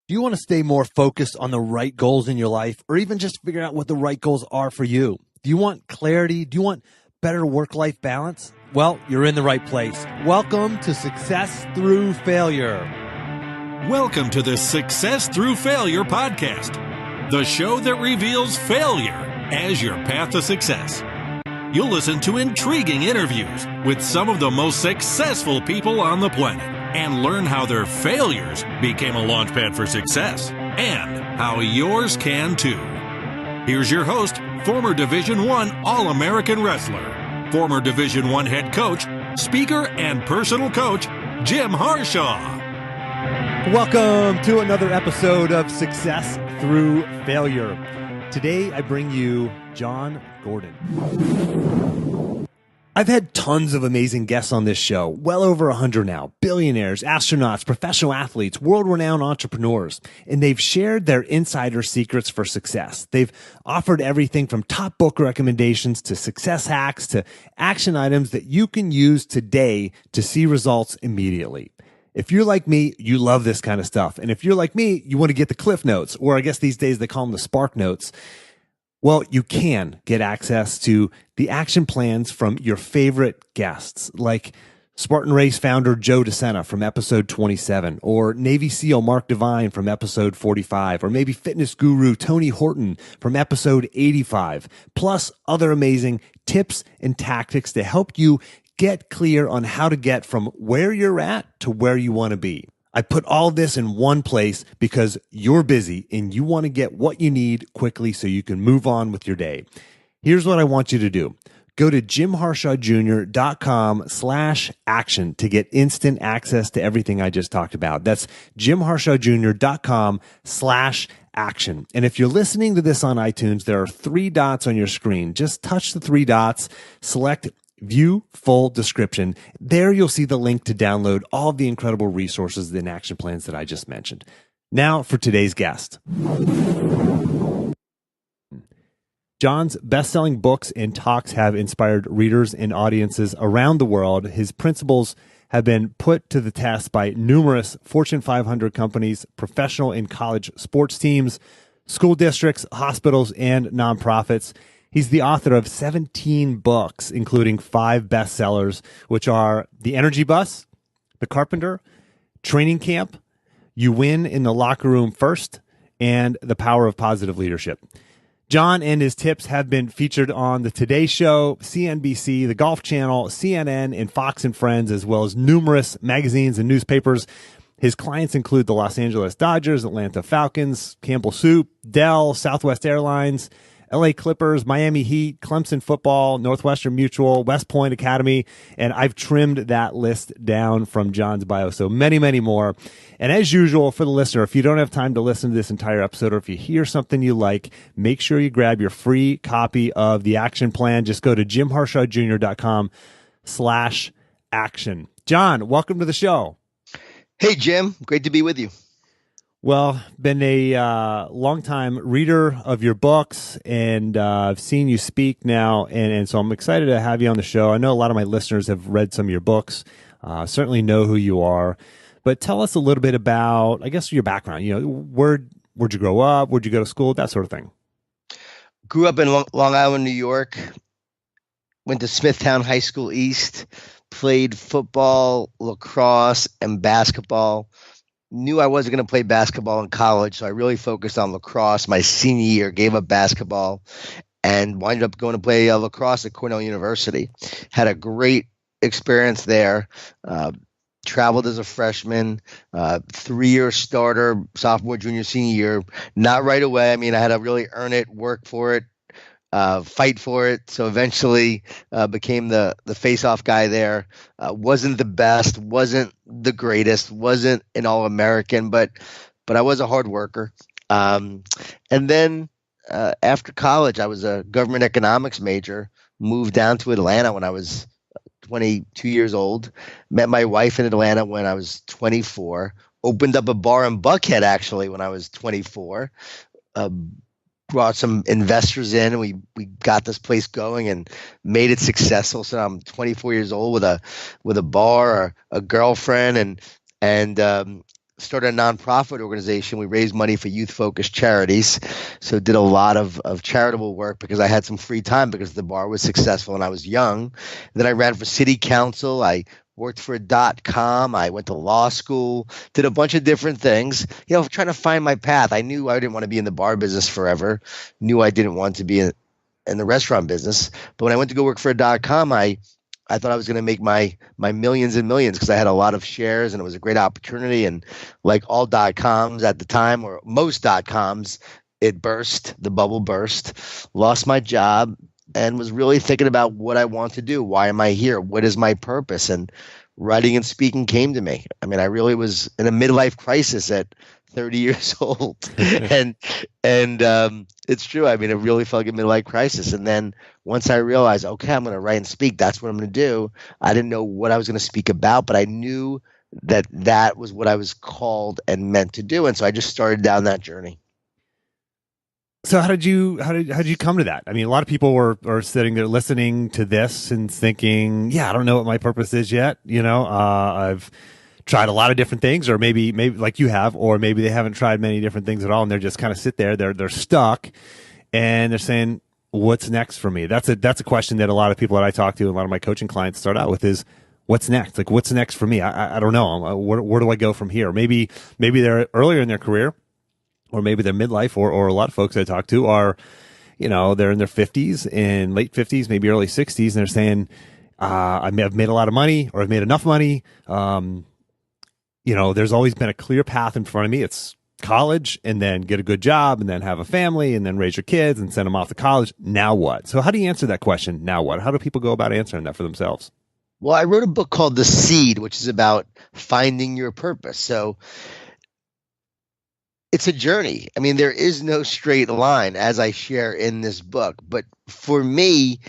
Do you want to stay more focused on the right goals in your life, or even just figure out what the right goals are for you? Do you want clarity? Do you want better work-life balance? Well, you're in the right place. Welcome to Success Through Failure. Welcome to the Success Through Failure podcast, the show that reveals failure as your path to success. You'll listen to intriguing interviews with some of the most successful people on the planet and learn how their failures became a launchpad for success and how yours can too. Here's your host, former Division I All-American wrestler, former Division I head coach, speaker, and personal coach, Jim Harshaw. Welcome to another episode of Success Through Failure. Today, I bring you Jon Gordon. I've had tons of amazing guests on this show, well over 100 now, billionaires, astronauts, professional athletes, world-renowned entrepreneurs, and they've shared their insider secrets for success. They've offered everything from top book recommendations to success hacks to action items that you can use today to see results immediately. If you're like me, you love this kind of stuff. And if you're like me, you want to get the Cliff Notes, or I guess these days they call them the Spark Notes. Well, you can get access to the action plans from your favorite guests, like Spartan Race founder Joe DeSena from episode 27, or Navy SEAL Mark Devine from episode 45, or maybe fitness guru Tony Horton from episode 85, plus other amazing tips and tactics to help you get clear on how to get from where you're at to where you want to be. I put all this in one place because you're busy and you want to get what you need quickly so you can move on with your day. Here's what I want you to do. Go to jimharshawjr.com/action to get instant access to everything I just talked about. That's jimharshawjr.com/action. And if you're listening to this on iTunes, there are 3 dots on your screen. Just touch the 3 dots, select View Full Description. There you'll see the link to download all of the incredible resources and action plans that I just mentioned. Now for today's guest. Jon's best-selling books and talks have inspired readers and audiences around the world. His principles have been put to the test by numerous Fortune 500 companies, professional and college sports teams, school districts, hospitals, and nonprofits. He's the author of 17 books, including 5 bestsellers, which are The Energy Bus, The Carpenter, Training Camp, You Win in the Locker Room First, and The Power of Positive Leadership. Jon and his tips have been featured on The Today Show, CNBC, The Golf Channel, CNN, and Fox and Friends, as well as numerous magazines and newspapers. His clients include the Los Angeles Dodgers, Atlanta Falcons, Campbell Soup, Dell, Southwest Airlines, LA Clippers, Miami Heat, Clemson Football, Northwestern Mutual, West Point Academy, and I've trimmed that list down from Jon's bio, so many, many more. And as usual, for the listener, if you don't have time to listen to this entire episode, or if you hear something you like, make sure you grab your free copy of the action plan. Just go to jimharshawjr.com/action. Jon, welcome to the show. Hey, Jim. Great to be with you. Well, been a long-time reader of your books, and I've seen you speak now, and so I'm excited to have you on the show. I know a lot of my listeners have read some of your books, certainly know who you are, but tell us a little bit about, I guess, your background. You know, where'd you grow up? Where'd you go to school? That sort of thing. Grew up in Long Island, New York. Went to Smithtown High School East. Played football, lacrosse, and basketball. Knew I wasn't going to play basketball in college, so I really focused on lacrosse my senior year, gave up basketball, and wound up going to play lacrosse at Cornell University. Had a great experience there. Traveled as a freshman, 3-year starter, sophomore, junior, senior year. Not right away. I mean, I had to really earn it, work for it, fight for it. So eventually became the face-off guy there. Wasn't the best, wasn't the greatest, wasn't an All-American, but I was a hard worker. And then after college, I was a government economics major, moved down to Atlanta when I was 22 years old, met my wife in Atlanta when I was 24, opened up a bar in Buckhead actually when I was 24, brought some investors in, and we got this place going and made it successful. So I'm 24 years old with a bar, a girlfriend, and started a nonprofit organization. We raised money for youth-focused charities. So did a lot of charitable work because I had some free time because the bar was successful and I was young. Then I ran for city council. I worked for .com. I went to law school, did a bunch of different things, trying to find my path. I knew I didn't want to be in the bar business forever, knew I didn't want to be in the restaurant business. But when I went to go work for .com, I thought I was going to make my millions and millions because I had a lot of shares and it was a great opportunity. And like all .coms at the time, or most .coms, it burst, the bubble burst, lost my job, and was really thinking about what I want to do. Why am I here? What is my purpose? And writing and speaking came to me. I mean, I really was in a midlife crisis at 30 years old. and it's true. I mean, it really felt like a midlife crisis. And then once I realized, okay, I'm going to write and speak, that's what I'm going to do. I didn't know what I was going to speak about, but I knew that was what I was called and meant to do. And so I just started down that journey. So how did you come to that? I mean, a lot of people are sitting there listening to this and thinking, yeah, I don't know what my purpose is yet. I've tried a lot of different things, or maybe like you have, or maybe they haven't tried many different things at all, and they're just kind of sit there. They're stuck, and they're saying, "What's next for me?" That's a question that a lot of people that I talk to, and a lot of my coaching clients start out with is, "What's next? Like, what's next for me? I don't know. Where do I go from here?" Maybe they're earlier in their career, or maybe they're midlife, or a lot of folks I talk to are, they're in their 50s and late 50s, maybe early 60s, and they're saying, "I've made a lot of money, or I've made enough money." There's always been a clear path in front of me. It's college, and then get a good job, and then have a family, and then raise your kids and send them off to college. Now what? So how do you answer that question? Now what? How do people go about answering that for themselves? Well, I wrote a book called The Seed, which is about finding your purpose. So it's a journey. I mean, there is no straight line, as I share in this book. But for me,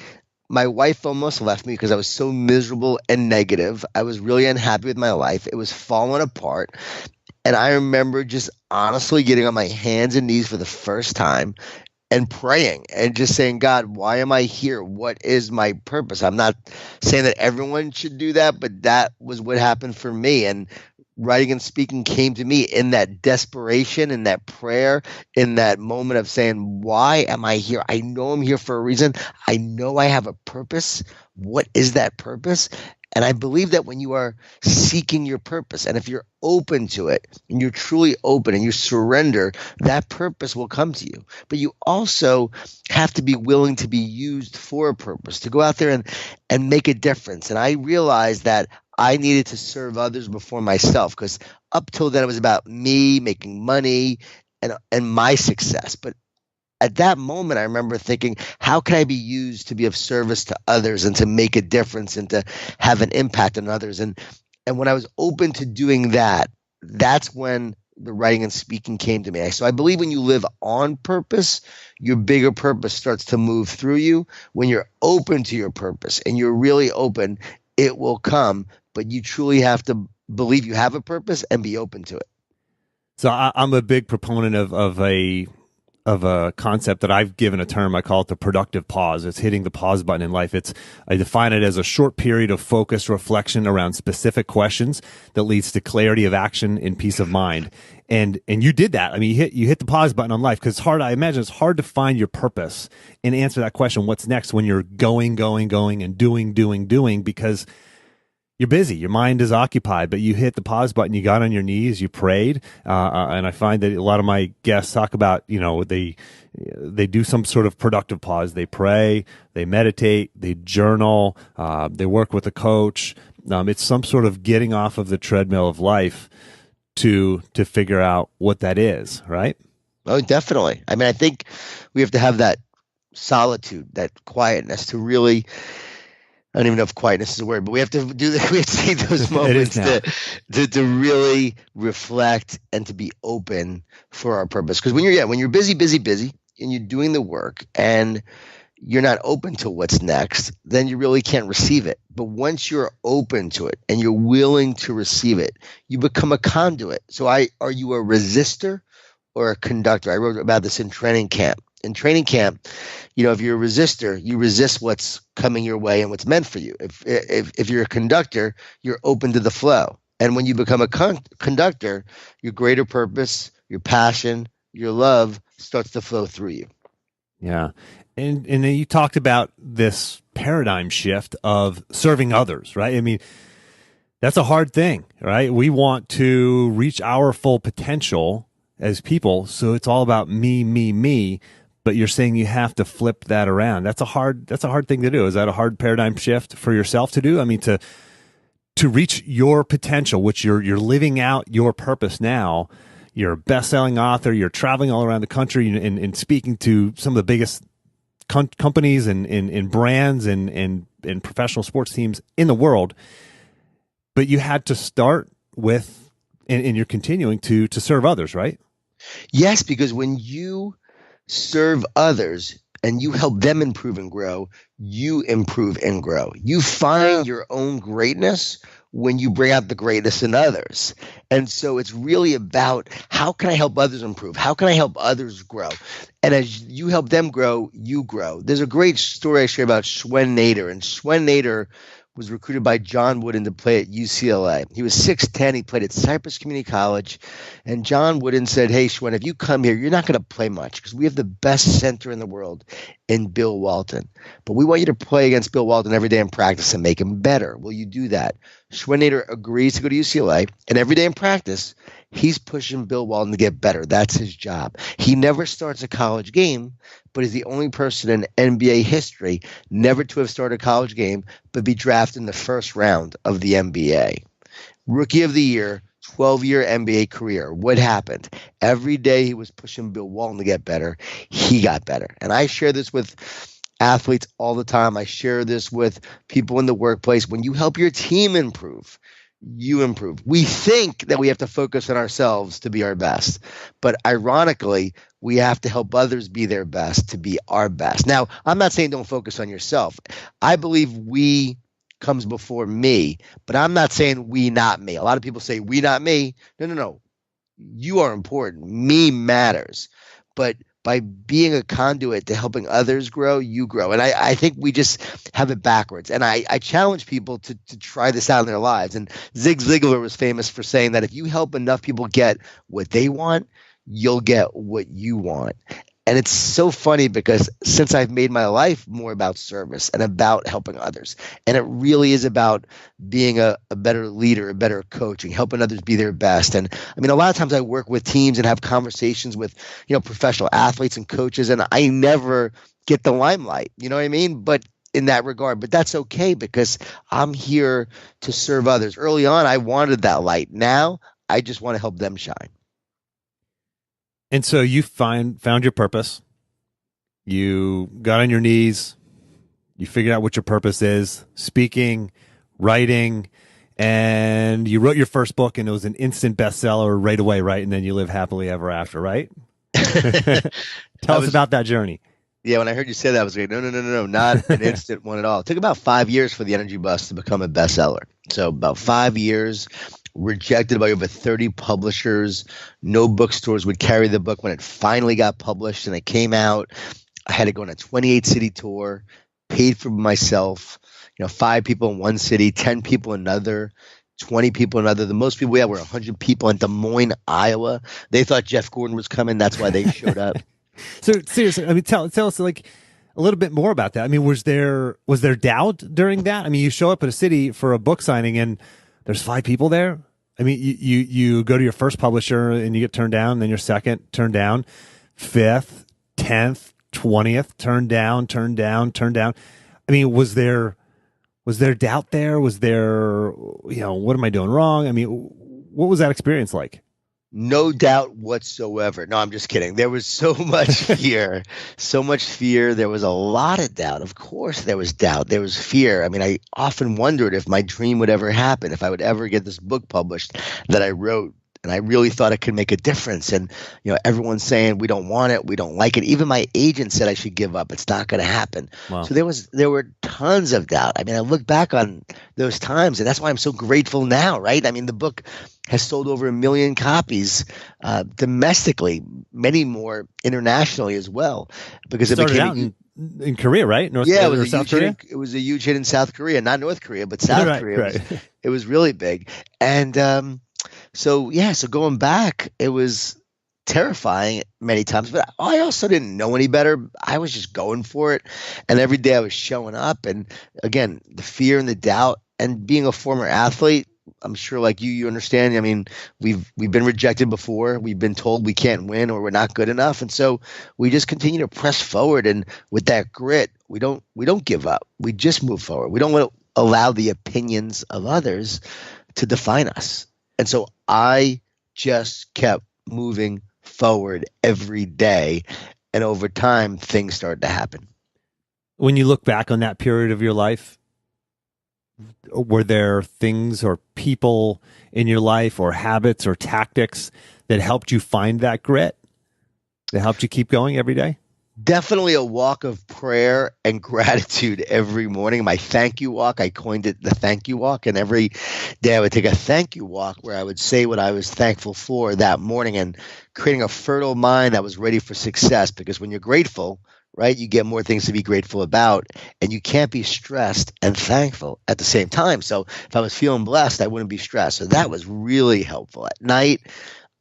my wife almost left me because I was so miserable and negative. I was really unhappy with my life. It was falling apart. And I remember just honestly getting on my hands and knees for the first time and praying and just saying, "God, why am I here? What is my purpose?" I'm not saying that everyone should do that, but that was what happened for me. And writing and speaking came to me in that desperation, in that prayer, in that moment of saying, "Why am I here? I know I'm here for a reason. I know I have a purpose. What is that purpose?" And I believe that when you are seeking your purpose, and if you're open to it, and you're truly open and you surrender, that purpose will come to you. But you also have to be willing to be used for a purpose, to go out there and make a difference. And I realized that I needed to serve others before myself, because up till then it was about me making money and my success. But at that moment, I remember thinking, how can I be used to be of service to others and to make a difference and to have an impact on others? And when I was open to doing that, that's when the writing and speaking came to me. So I believe when you live on purpose, your bigger purpose starts to move through you. When you're open to your purpose and you're really open, it will come. But you truly have to believe you have a purpose and be open to it. So I'm a big proponent of a concept that I've given a term. I call it the productive pause. It's hitting the pause button in life. I define it as a short period of focused reflection around specific questions that leads to clarity of action and peace of mind. And you did that. I mean, you hit the pause button on life, because I imagine it's hard to find your purpose and answer that question, what's next, when you're going and doing, because you're busy. Your mind is occupied, but you hit the pause button. You got on your knees. You prayed, and I find that a lot of my guests talk about, they do some sort of productive pause. They pray, they meditate, they journal, they work with a coach. It's some sort of getting off of the treadmill of life to figure out what that is, right? Oh, definitely. I mean, I think we have to have that solitude, that quietness to really. I don't even know if quietness is a word, but we have to do that. We have to take those moments to really reflect and to be open for our purpose. Because when you're busy, and you're doing the work and you're not open to what's next, then you really can't receive it. But once you're open to it and you're willing to receive it, you become a conduit. So are you a resistor or a conductor? I wrote about this in training camp. In training camp, if you're a resistor, you resist what's coming your way and what's meant for you. If you're a conductor, you're open to the flow. And when you become a conductor, your greater purpose, your passion, your love starts to flow through you. Yeah. And then you talked about this paradigm shift of serving others, right? I mean, that's a hard thing, right? We want to reach our full potential as people. So it's all about me, me, me. But you're saying you have to flip that around. That's a hard thing to do. Is that a hard paradigm shift for yourself to do? I mean, to reach your potential, which you're living out your purpose now. You're a best-selling author. You're traveling all around the country and speaking to some of the biggest companies and brands and professional sports teams in the world. But you had to start with, and you're continuing to serve others, right? Yes, because when you serve others and you help them improve and grow, you improve and grow. You find your own greatness when you bring out the greatness in others. And so it's really about, how can I help others improve? How can I help others grow? And as you help them grow, you grow. There's a great story I share about Schwen Nader. And Schwen Nader was recruited by Jon Wooden to play at UCLA. He was 6'10". He played at Cypress Community College. And Jon Wooden said, hey, Schwen, if you come here, you're not going to play much because we have the best center in the world in Bill Walton. But we want you to play against Bill Walton every day in practice and make him better. Will you do that? Schwen Nader agrees to go to UCLA. And every day in practice, he's pushing Bill Walton to get better. That's his job. He never starts a college game, but is the only person in NBA history never to have started a college game, but be drafted in the first round of the NBA. Rookie of the year, 12-year NBA career. What happened? Every day he was pushing Bill Walton to get better. He got better. And I share this with athletes all the time. I share this with people in the workplace. When you help your team improve, you improve. We think that we have to focus on ourselves to be our best. But ironically, we have to help others be their best to be our best. Now, I'm not saying don't focus on yourself. I believe we comes before me, but I'm not saying we, not me. A lot of people say we, not me. No. You are important. Me matters. But by being a conduit to helping others grow, you grow. And I think we just have it backwards. And I challenge people to try this out in their lives. And Zig Ziglar was famous for saying that if you help enough people get what they want, you'll get what you want. And it's so funny because since I've made my life more about service and about helping others, and it really is about being a better leader, a better coach, and helping others be their best. And I mean, a lot of times I work with teams and have conversations with, professional athletes and coaches, and I never get the limelight, you know what I mean? But in that regard, but that's okay because I'm here to serve others. Early on, I wanted that light. Now I just want to help them shine. And so you found your purpose. You got on your knees. You figured out what your purpose is, speaking, writing, and you wrote your first book, and it was an instant bestseller right away, right? And then you live happily ever after, right? Tell us about that journey. Yeah, when I heard you say that, I was like, no, not an instant one at all. It took about 5 years for the Energy Bus to become a bestseller. So about 5 years. Rejected by over 30 publishers. No bookstores would carry the book when it finally got published and it came out. I had to go on a 28-city tour, paid for myself. 5 people in one city, 10 people in another, 20 people in another. The most people we had were 100 people in Des Moines, Iowa. They thought Jeff Gordon was coming. That's why they showed up. So seriously, I mean, tell us like a little bit more about that. I mean, was there doubt during that? I mean, you show up at a city for a book signing and there's 5 people there. I mean, you go to your first publisher and you get turned down, then your second turned down, 5th, 10th, 20th, turned down. I mean, was there doubt there? Was there, what am I doing wrong? I mean, what was that experience like? No doubt whatsoever. No, I'm just kidding. There was so much fear, There was a lot of doubt. Of course, there was doubt. There was fear. I mean, I often wondered if my dream would ever happen, if I would ever get this book published that I wrote. And I really thought it could make a difference. And, everyone's saying we don't want it. We don't like it. Even my agent said I should give up. It's not going to happen. Wow. So there were tons of doubt. I mean, I look back on those times and that's why I'm so grateful now, right? I mean, the book has sold over 1 million copies domestically, many more internationally as well. Because it started out in in Korea, right? Yeah, Or South Korea. It was a huge hit in South Korea, not North Korea, but South Right, Korea. right. It was really big. And so going back, it was terrifying many times, but I also didn't know any better. I was just going for it, and every day I was showing up. And again, the fear and the doubt, and being a former athlete, I'm sure like you understand. I mean, we've been rejected before. We've been told we can't win or we're not good enough, and so we just continue to press forward. And with that grit, we don't give up. We just move forward. We don't want to allow the opinions of others to define us. And so I just kept moving forward every day, and over time things started to happen. When you look back on that period of your life, were there things or people in your life or habits or tactics that helped you find that grit, that helped you keep going every day? Definitely a walk of prayer and gratitude every morning. My thank you walk, I coined it the thank you walk. And every day I would take a thank you walk where I would say what I was thankful for that morning, and creating a fertile mind that was ready for success. Because when you're grateful, right, you get more things to be grateful about, and you can't be stressed and thankful at the same time. So if I was feeling blessed, I wouldn't be stressed. So that was really helpful. At night,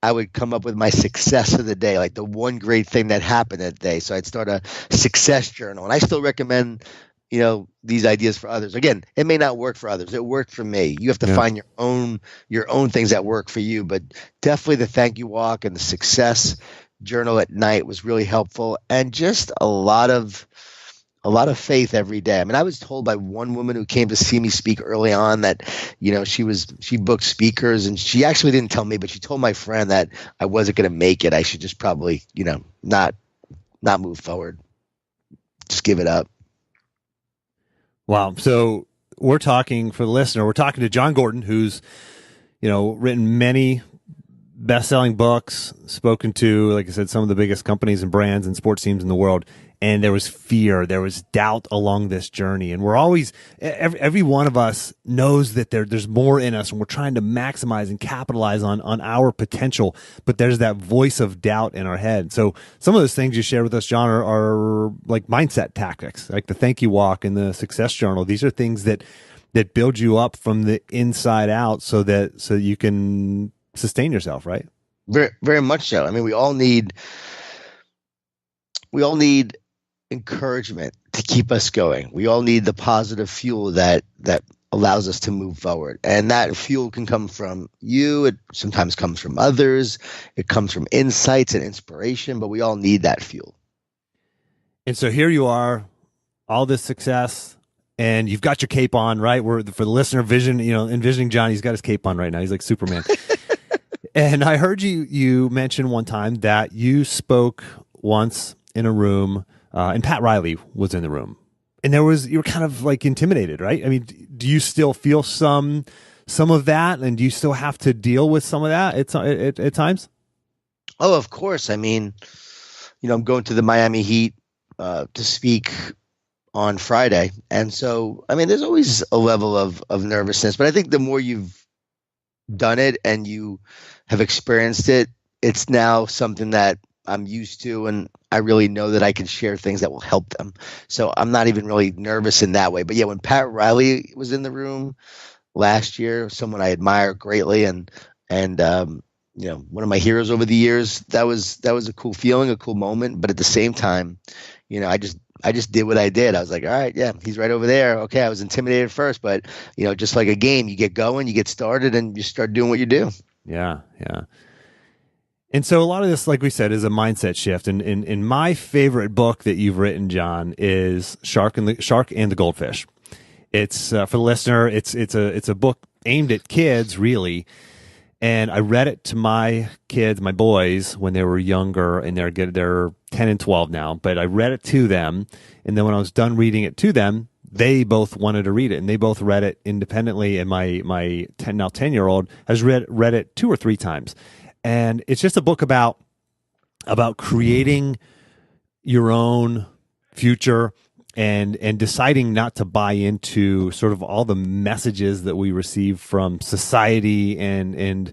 I would come up with my success of the day, like the one great thing that happened that day. So I'd start a success journal, and I still recommend, these ideas for others. Again, it may not work for others. It worked for me. You have to find your own things that work for you, but definitely the thank you walk and the success journal at night was really helpful, and just a lot of faith every day. I mean, I was told by one woman who came to see me speak early on that, she booked speakers, and she actually didn't tell me, but she told my friend that I wasn't going to make it. I should just probably, not move forward. Just give it up. Wow. So we're talking, for the listener, we're talking to Jon Gordon, who's, written many best-selling books, spoken to, like I said, some of the biggest companies and brands and sports teams in the world. And there was fear, there was doubt along this journey. And we're always, every one of us knows that there's more in us, and we're trying to maximize and capitalize on our potential. But there's that voice of doubt in our head. So some of those things you shared with us, Jon, are like mindset tactics, like the thank you walk and the success journal. These are things that build you up from the inside out, so you can sustain yourself, right? Very, very much so. I mean, we all need encouragement to keep us going. We all need the positive fuel that allows us to move forward. And that fuel can come from you. It sometimes comes from others. It comes from insights and inspiration, but we all need that fuel. And so here you are, all this success, and you've got your cape on, right? For the listener envisioning Jon, he's got his cape on right now. He's like Superman. And I heard you mention one time that you spoke once in a room, and Pat Riley was in the room, and you were kind of like intimidated, right? I mean, do you still feel some of that, and do you still have to deal with some of that at times? Oh, of course. I mean, I'm going to the Miami Heat to speak on Friday, and so I mean, there's always a level of nervousness, but I think the more you've done it and you have experienced it, it's now something that I'm used to, and I really know that I can share things that will help them. So I'm not even really nervous in that way. But yeah, when Pat Riley was in the room last year, someone I admire greatly, and one of my heroes over the years, that was a cool feeling, a cool moment. But at the same time, I just did what I did. I was like, all right, yeah, he's right over there. Okay, I was intimidated at first, but just like a game, you get going, you get started, and you start doing what you do. Yeah, yeah. And so a lot of this, like we said, is a mindset shift. And in my favorite book that you've written, Jon, is Shark and the Goldfish. It's for the listener. It's a book aimed at kids, really. And I read it to my kids, my boys, when they were younger, and they're 10 and 12 now. But I read it to them, and then when I was done reading it to them, they both wanted to read it, and they both read it independently. And my 10-year-old has read it 2 or 3 times. And it's just a book about creating your own future and deciding not to buy into sort of all the messages that we receive from society and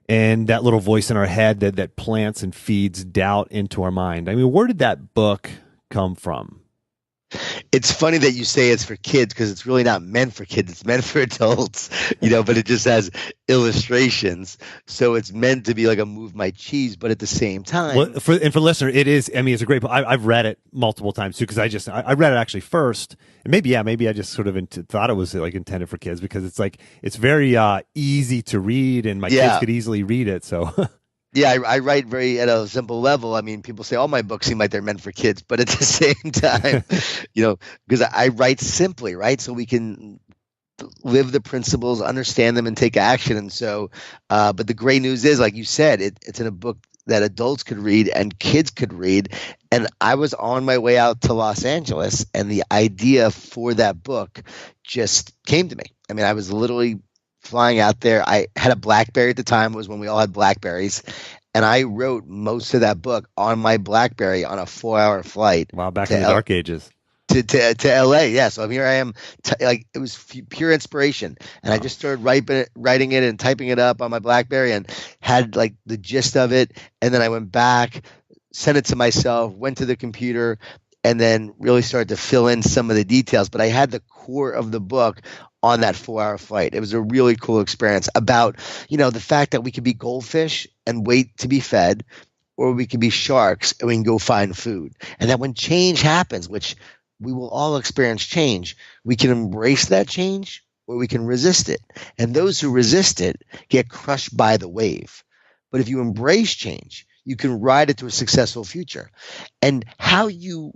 that little voice in our head that plants and feeds doubt into our mind. I mean, where did that book come from? It's funny that you say it's for kids because it's really not meant for kids. It's meant for adults, but it just has illustrations. So it's meant to be like a move my cheese, but at the same time. Well, for listener, it is, I mean, it's a great book. I've read it multiple times too, because I read it actually first. And maybe I just sort of thought it was like intended for kids because it's very easy to read and my kids could easily read it. So. Yeah, I write very at a simple level. I mean, people say all my books seem like they're meant for kids, but at the same time, because I write simply, right? So we can live the principles, understand them, and take action. And so, but the great news is, like you said, it's in a book that adults could read and kids could read. And I was on my way out to Los Angeles, and the idea for that book just came to me. I mean, I was literally flying out there. I had a BlackBerry at the time. It was when we all had BlackBerries. And I wrote most of that book on my BlackBerry on a 4-hour flight. Wow, back in the dark ages. To LA. Yeah. So here I am. It was pure inspiration. And I just started writing it and typing it up on my BlackBerry and had like the gist of it. And then I went back, sent it to myself, went to the computer, and then really started to fill in some of the details. But I had the core of the book on that 4-hour flight. It was a really cool experience about, the fact that we could be goldfish and wait to be fed, or we could be sharks and we can go find food. And that when change happens, which we will all experience change, we can embrace that change or we can resist it. And those who resist it get crushed by the wave. But if you embrace change, you can ride it to a successful future. And how you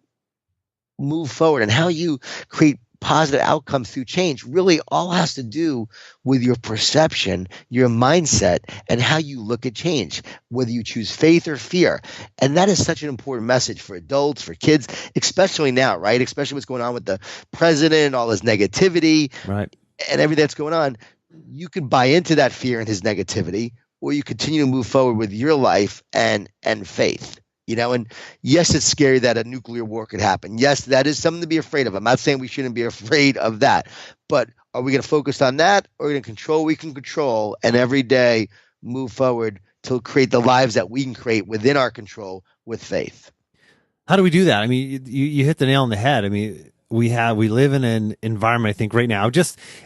move forward and how you create positive outcomes through change really all has to do with your perception, your mindset, and how you look at change, whether you choose faith or fear. And that is such an important message for adults, for kids, especially now, right? Especially what's going on with the president, all his negativity, right, and everything that's going on. You can buy into that fear and his negativity, or you continue to move forward with your life and faith. And yes, it's scary that a nuclear war could happen. Yes, that is something to be afraid of. I'm not saying we shouldn't be afraid of that, but are we going to focus on that, or are we going to control what we can control and every day move forward to create the lives that we can create within our control with faith? How do we do that? I mean, you hit the nail on the head. I mean, we live in an environment, I think right now,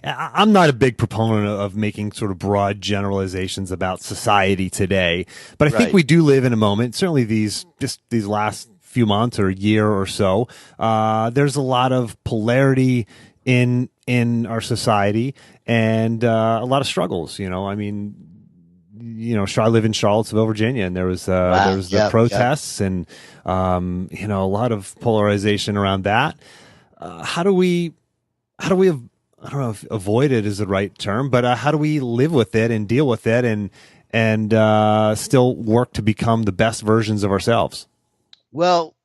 I'm not a big proponent of making sort of broad generalizations about society today, but I think we do live in a moment, certainly these last few months or a year or so, there's a lot of polarity in our society and a lot of struggles, I mean, I live in Charlottesville, Virginia, and there was the protests and, a lot of polarization around that. How do we, I don't know if avoid it is the right term, but how do we live with it and deal with it and still work to become the best versions of ourselves? Well,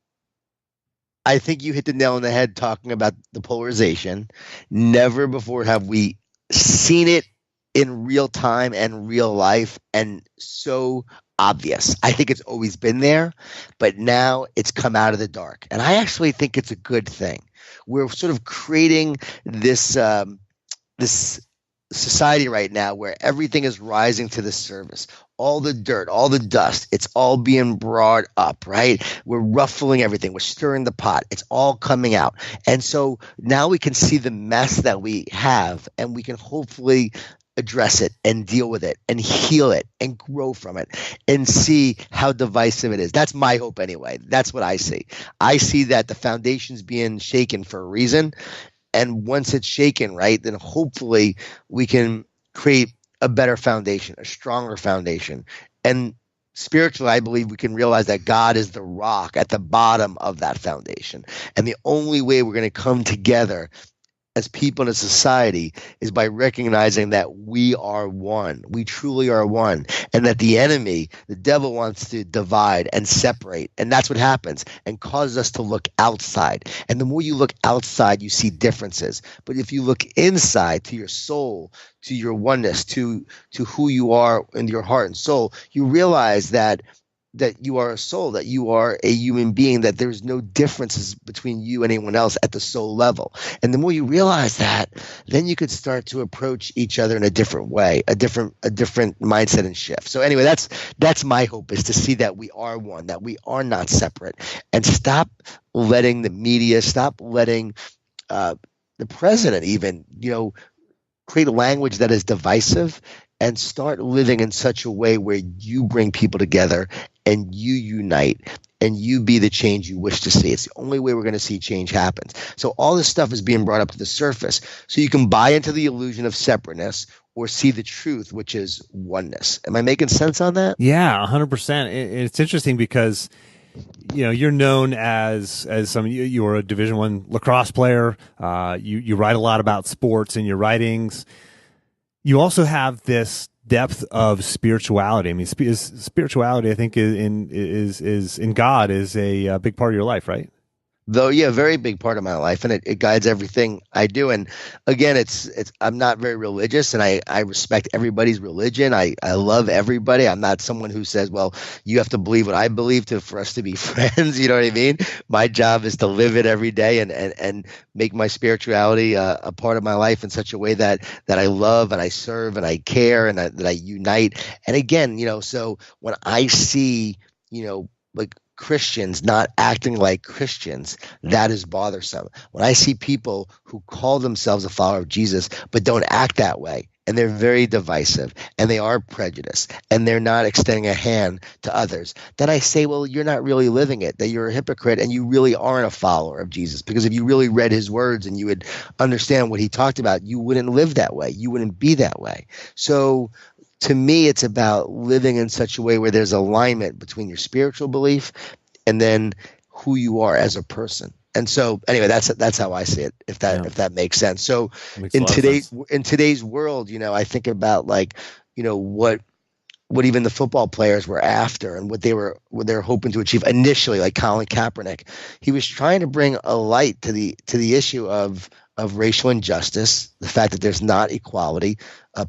I think you hit the nail on the head talking about the polarization. Never before have we seen it in real time and real life and so obvious. I think it's always been there, but now it's come out of the dark. And I actually think it's a good thing. We're sort of creating this society right now where everything is rising to the surface. All the dirt, all the dust, it's all being brought up, right? We're ruffling everything. We're stirring the pot. It's all coming out. And so now we can see the mess that we have, and we can hopefully address it and deal with it and heal it and grow from it and see how divisive it is. That's my hope anyway. That's what I see. I see that the foundation's being shaken for a reason. And once it's shaken, right, then hopefully we can create a better foundation, a stronger foundation. And spiritually, I believe we can realize that God is the rock at the bottom of that foundation. And the only way we're going to come together as people in a society is by recognizing that we are one. We truly are one. And that the enemy, the devil, wants to divide and separate. And that's what happens and causes us to look outside. And the more you look outside, you see differences. But if you look inside to your soul, to your oneness, to who you are in your heart and soul, you realize that that you are a soul, that you are a human being, that there's no differences between you and anyone else at the soul level. And the more you realize that, then you could start to approach each other in a different way, a different mindset and shift. So anyway, that's my hope, is to see that we are one, that we are not separate, and stop letting the media, stop letting the president even, create a language that is divisive, and start living in such a way where you bring people together and you unite and you be the change you wish to see. It's the only way we're going to see change happen. So all this stuff is being brought up to the surface so you can buy into the illusion of separateness or see the truth, which is oneness. Am I making sense on that? Yeah, 100%. It's interesting because you're known as you're a Division I lacrosse player. You write a lot about sports in your writings. You also have this depth of spirituality. I mean, spirituality, I think, is in God is a big part of your life, right? Though, yeah, very big part of my life, and it guides everything I do. And again, I'm not very religious, and I respect everybody's religion. I love everybody. I'm not someone who says, well, you have to believe what I believe for us to be friends. You know what I mean? My job is to live it every day and make my spirituality a part of my life in such a way that I love and I serve and I care and that I unite. And again, so when I see, like Christians not acting like Christians, that is bothersome. When I see people who call themselves a follower of Jesus but don't act that way, and they're very divisive, and they are prejudiced, and they're not extending a hand to others, then I say, well, you're not really living it, that you're a hypocrite and you really aren't a follower of Jesus. Because if you really read his words and you would understand what he talked about, you wouldn't live that way. You wouldn't be that way. So to me, it's about living in such a way where there's alignment between your spiritual belief and then who you are as a person. And so anyway, that's how I see it, if that makes sense. So in today's world, I think about what even the football players were after and what they were hoping to achieve initially, like Colin Kaepernick. He was trying to bring a light to the issue of racial injustice, the fact that there's not equality,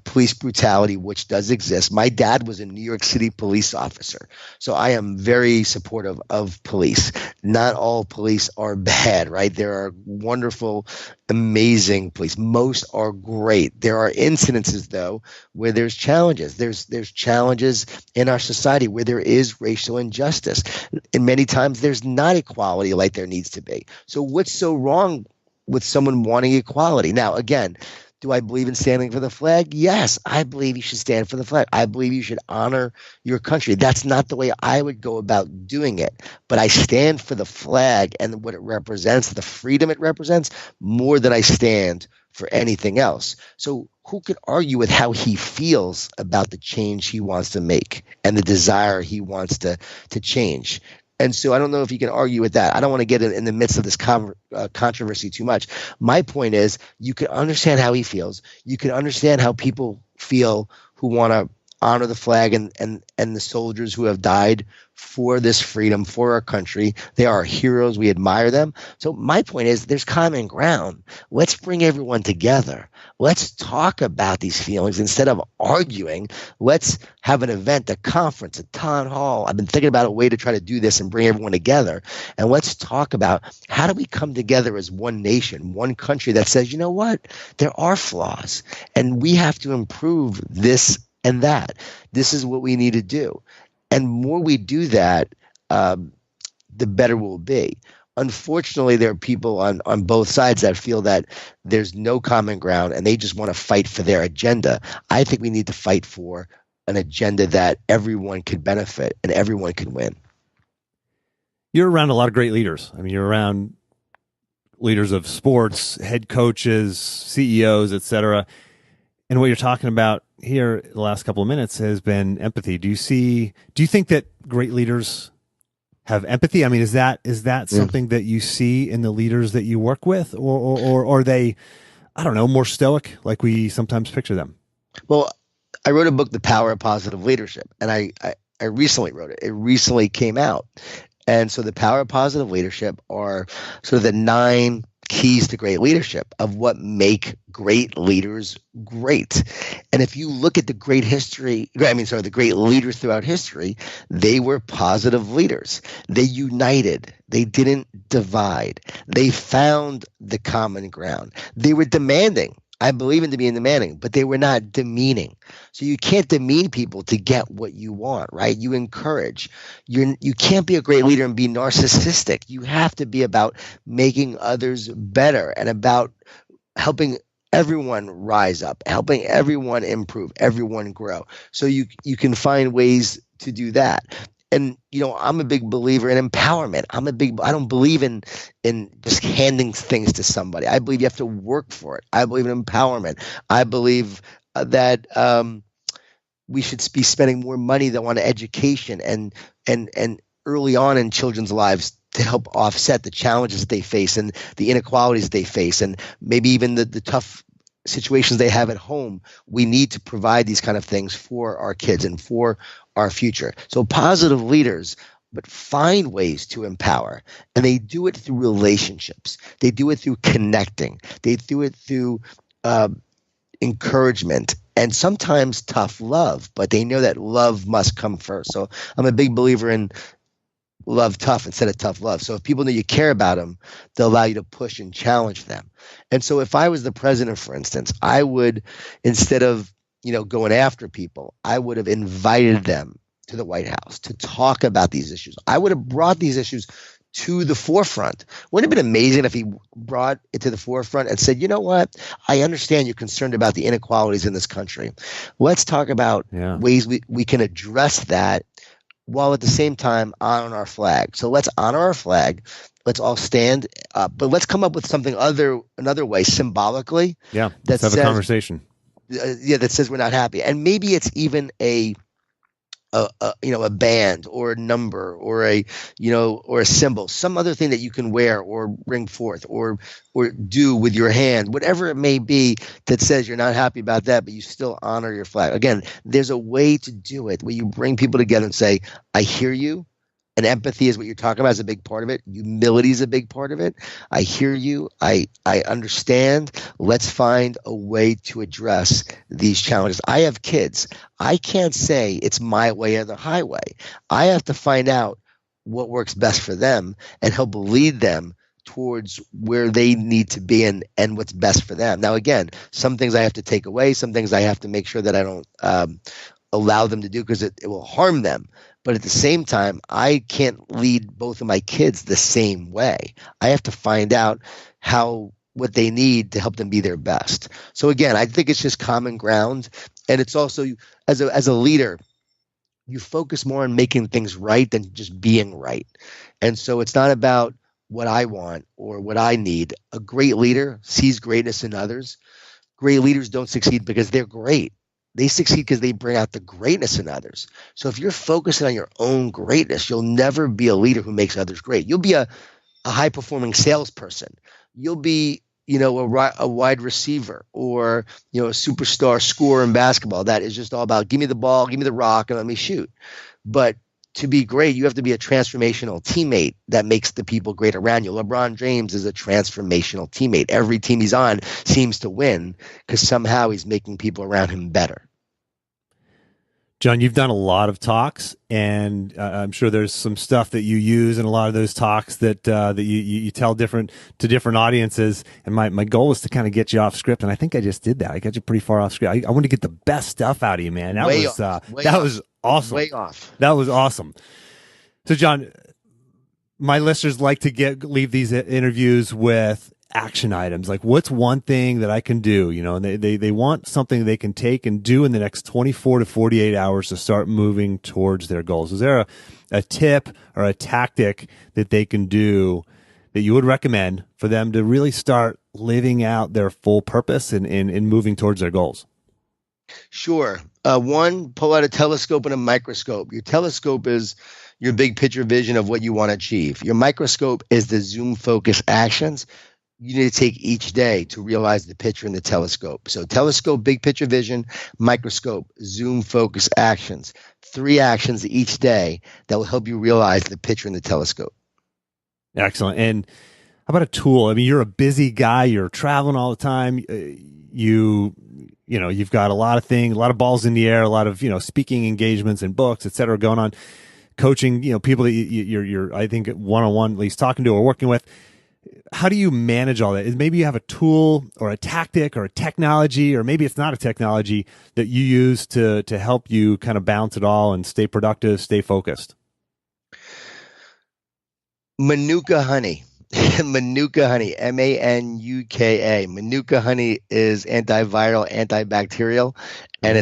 police brutality, which does exist. My dad was a New York City police officer, so I am very supportive of police. Not all police are bad, right? There are wonderful, amazing police. Most are great. There are incidences, though, where there's challenges. There's challenges in our society where there is racial injustice. And many times there's not equality like there needs to be. So what's so wrong with someone wanting equality? Now, again, do I believe in standing for the flag? Yes, I believe you should stand for the flag. I believe you should honor your country. That's not the way I would go about doing it. But I stand for the flag and what it represents, the freedom it represents, more than I stand for anything else. So who could argue with how he feels about the change he wants to make and the desire he wants to change? And so I don't know if you can argue with that. I don't want to get in the midst of this controversy too much. My point is, you can understand how he feels. You can understand how people feel who want to honor the flag and the soldiers who have died for this freedom, for our country. They are heroes. We admire them. So my point is, there's common ground. Let's bring everyone together. Let's talk about these feelings instead of arguing. Let's have an event, a conference, a town hall. I've been thinking about a way to try to do this and bring everyone together. And let's talk about how do we come together as one nation, one country that says, you know what, there are flaws and we have to improve this and that. This is what we need to do. And more we do that, the better we'll be. Unfortunately, there are people on both sides that feel that there's no common ground and they just want to fight for their agenda. I think we need to fight for an agenda that everyone could benefit and everyone can win. You're around a lot of great leaders. I mean, you're around leaders of sports, head coaches, CEOs, et cetera. And what you're talking about here the last couple of minutes has been empathy. Do you think that great leaders have empathy? I mean, is that something that you see in the leaders that you work with, or are they, I don't know, more stoic like we sometimes picture them? Well, I wrote a book, The Power of Positive Leadership, and I recently wrote it. It recently came out. And so The Power of Positive Leadership are sort of the 9 keys to great leadership, of what make great leaders great. And if you look at the great leaders throughout history, they were positive leaders. They united. They didn't divide. They found the common ground. They were demanding. I believe in being demanding, but they were not demeaning. So you can't demean people to get what you want, right? You encourage. You can't be a great leader and be narcissistic. You have to be about making others better and about helping everyone rise up, helping everyone improve, everyone grow. So you can find ways to do that. And, I'm a big believer in empowerment. I don't believe in just handing things to somebody. I believe you have to work for it. I believe in empowerment. I believe that we should be spending more money though on education and early on in children's lives to help offset the challenges that they face and the inequalities that they face, and maybe even the tough situations they have at home. We need to provide these kind of things for our kids and for our future. So positive leaders, but find ways to empower. And they do it through relationships. They do it through connecting. They do it through encouragement and sometimes tough love, but they know that love must come first. So I'm a big believer in love tough instead of tough love. So if people know you care about them, they'll allow you to push and challenge them. And so if I was the president, for instance, I would, instead of going after people, I would have invited them to the White House to talk about these issues. I would have brought these issues to the forefront. Wouldn't it have been amazing if he brought it to the forefront and said, you know what, I understand you're concerned about the inequalities in this country. Let's talk about ways we can address that while at the same time honor our flag. So let's honor our flag. Let's all stand up, but let's come up with something another way symbolically. Yeah, let's have a conversation. That says we're not happy, and maybe it's even a band or a number or a symbol, some other thing that you can wear or bring forth or do with your hand, whatever it may be, that says you're not happy about that, but you still honor your flag. Again, there's a way to do it where you bring people together and say, I hear you. And empathy is what you're talking about, is a big part of it. Humility is a big part of it. I hear you. I understand. Let's find a way to address these challenges. I have kids. I can't say it's my way or the highway. I have to find out what works best for them and help lead them towards where they need to be and what's best for them. Now, again, some things I have to take away. Some things I have to make sure that I don't allow them to do because it will harm them. But at the same time, I can't lead both of my kids the same way. I have to find out what they need to help them be their best. So again, I think it's just common ground. And it's also, as a leader, you focus more on making things right than just being right. And so it's not about what I want or what I need. A great leader sees greatness in others. Great leaders don't succeed because they're great. They succeed because they bring out the greatness in others. So if you're focusing on your own greatness, you'll never be a leader who makes others great. You'll be a high-performing salesperson. You'll be, a wide receiver or, a superstar scorer in basketball that is just all about give me the ball, give me the rock, and let me shoot. But to be great, you have to be a transformational teammate that makes the people great around you. LeBron James is a transformational teammate. Every team he's on seems to win because somehow he's making people around him better. Jon, you've done a lot of talks, and I'm sure there's some stuff that you use in a lot of those talks that you tell to different audiences. And my goal was to kind of get you off script, and I think I just did that. I got you pretty far off script. I want to get the best stuff out of you, man. That was awesome. Way off. That was awesome. So, Jon, my listeners like to leave these interviews with action items. Like, what's one thing that I can do? And they want something they can take and do in the next 24 to 48 hours to start moving towards their goals. Is there a tip or a tactic that they can do that you would recommend for them to really start living out their full purpose in moving towards their goals? Sure. One, pull out a telescope and a microscope. Your telescope is your big picture vision of what you want to achieve. Your microscope is the zoom focus actions you need to take each day to realize the picture in the telescope. So telescope, big picture vision; microscope, zoom focus actions. 3 actions each day that will help you realize the picture in the telescope. Excellent. And How about a tool? I mean, you're a busy guy. You're traveling all the time. You've got a lot of things, a lot of balls in the air, a lot of, speaking engagements and books, et cetera, going on, coaching, people that you're, I think, one-on-one, at least talking to or working with. How do you manage all that? Maybe you have a tool or a tactic or a technology, or maybe it's not a technology that you use to help you kind of balance it all and stay productive, stay focused. Manuka honey. Manuka honey, Manuka. Manuka honey is antiviral, antibacterial, and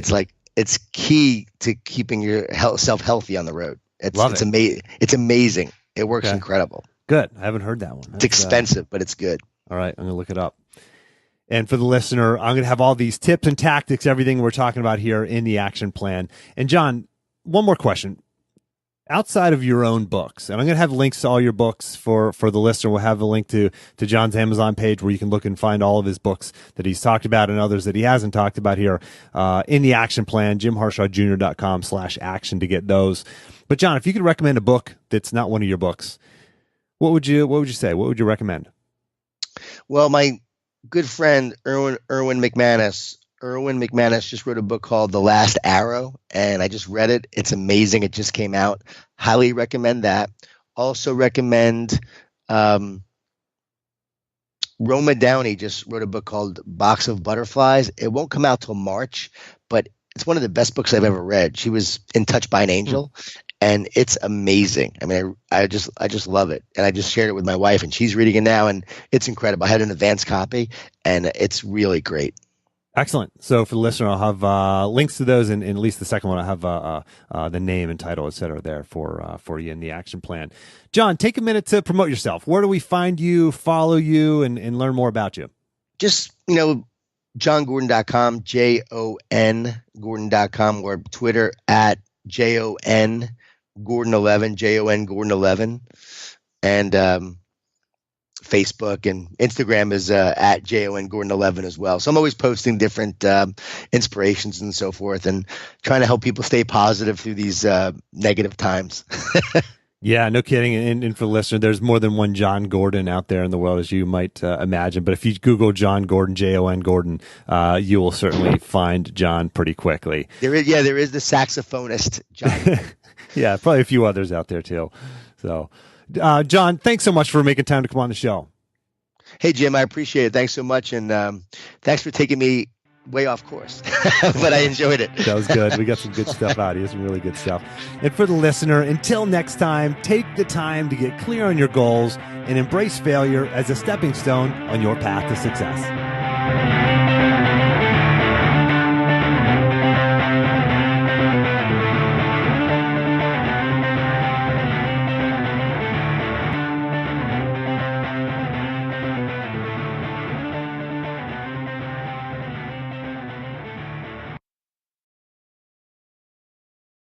it's key to keeping yourself healthy on the road. It's amazing. It works incredible. Good. I haven't heard that one. It's expensive, but it's good. All right, I'm going to look it up. And for the listener, I'm going to have all these tips and tactics, everything we're talking about here in the action plan. And Jon, one more question. Outside of your own books, and I'm going to have links to all your books for the listener. We'll have a link to Jon's Amazon page where you can look and find all of his books that he's talked about and others that he hasn't talked about here in the action plan, jimharshawjr.com/action to get those. But Jon, if you could recommend a book that's not one of your books, what would you say? What would you recommend? Well, my good friend Erwin McManus just wrote a book called The Last Arrow, and I just read it. It's amazing. It just came out. Highly recommend that. Also recommend Roma Downey just wrote a book called Box of Butterflies. It won't come out till March, but it's one of the best books I've ever read. She was in Touched by an Angel, and it's amazing. I mean, I just love it, and I just shared it with my wife, and she's reading it now, and it's incredible. I had an advance copy, and it's really great. Excellent. So for the listener, I'll have links to those, and at least the second one, I'll have the name and title, et cetera, there for you in the action plan. Jon, take a minute to promote yourself. Where do we find you, follow you, and learn more about you? Just, JonGordon.com, JON Gordon.com, or Twitter at JON Gordon11, JON Gordon11, and Facebook and Instagram is at JON Gordon11 as well. So I'm always posting different inspirations and so forth, and trying to help people stay positive through these negative times. Yeah, no kidding. And for the listener, there's more than one Jon Gordon out there in the world, as you might imagine. But if you Google Jon Gordon, JON Gordon, you will certainly find Jon pretty quickly. There is the saxophonist, Jon. Yeah, probably a few others out there too. So, Jon, thanks so much for making time to come on the show. Hey, Jim, I appreciate it. Thanks so much. And thanks for taking me way off course, but I enjoyed it. That was good. We got some good stuff out of you, some really good stuff. And for the listener, until next time, take the time to get clear on your goals and embrace failure as a stepping stone on your path to success.